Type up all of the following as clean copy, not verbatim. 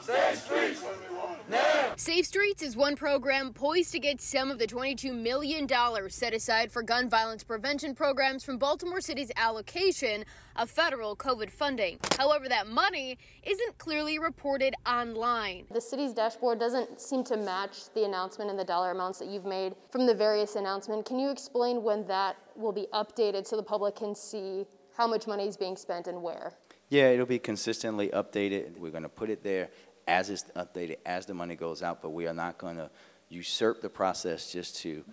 Safe Streets. Now. Safe Streets is one program poised to get some of the $22 million set aside for gun violence prevention programs from Baltimore City's allocation of federal COVID funding. However, that money isn't clearly reported online. The city's dashboard doesn't seem to match the announcement and the dollar amounts that you've made from the various announcements. Can you explain when that will be updated so the public can see how much money is being spent and where? Yeah, it'll be consistently updated. We're going to put it there as it's updated, as the money goes out, but we are not going to usurp the process just to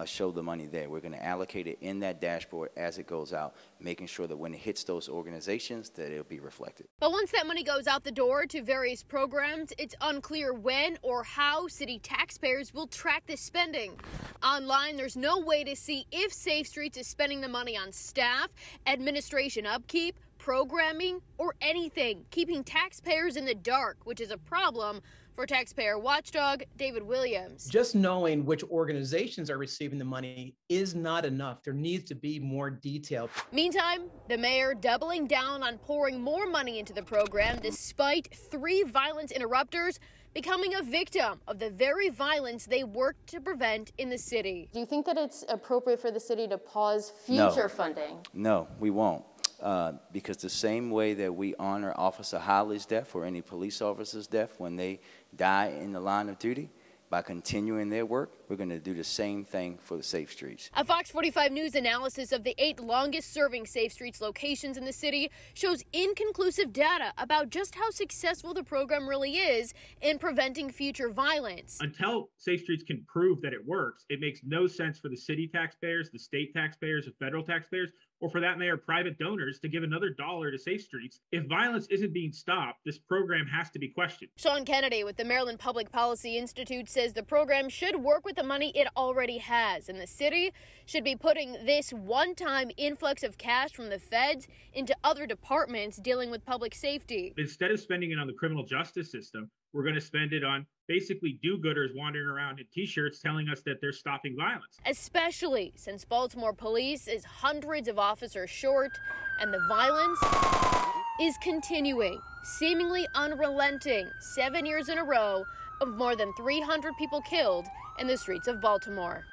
show the money there. We're going to allocate it in that dashboard as it goes out, making sure that when it hits those organizations that it'll be reflected. But once that money goes out the door to various programs, it's unclear when or how city taxpayers will track this spending. Online, there's no way to see if Safe Streets is spending the money on staff, administration upkeep, programming, or anything, keeping taxpayers in the dark, which is a problem for taxpayer watchdog David Williams. Just knowing which organizations are receiving the money is not enough. There needs to be more detail. Meantime, the mayor doubling down on pouring more money into the program despite 3 violence interrupters becoming a victim of the very violence they work to prevent in the city. Do you think that it's appropriate for the city to pause future funding? No, we won't. Because the same way that we honor Officer Holly's death or any police officer's death when they die in the line of duty, by continuing their work, we're going to do the same thing for the Safe Streets. A Fox 45 News analysis of the 8 longest-serving Safe Streets locations in the city shows inconclusive data about just how successful the program really is in preventing future violence. Until Safe Streets can prove that it works, it makes no sense for the city taxpayers, the state taxpayers, the federal taxpayers, or for that matter, private donors to give another dollar to Safe Streets. If violence isn't being stopped, this program has to be questioned. Sean Kennedy with the Maryland Public Policy Institute says the program should work with the money it already has, and the city should be putting this one-time influx of cash from the feds into other departments dealing with public safety. Instead of spending it on the criminal justice system, we're going to spend it on basically do-gooders wandering around in T-shirts telling us that they're stopping violence. Especially since Baltimore police is hundreds of officers short and the violence is continuing, seemingly unrelenting, 7 years in a row of more than 300 people killed in the streets of Baltimore.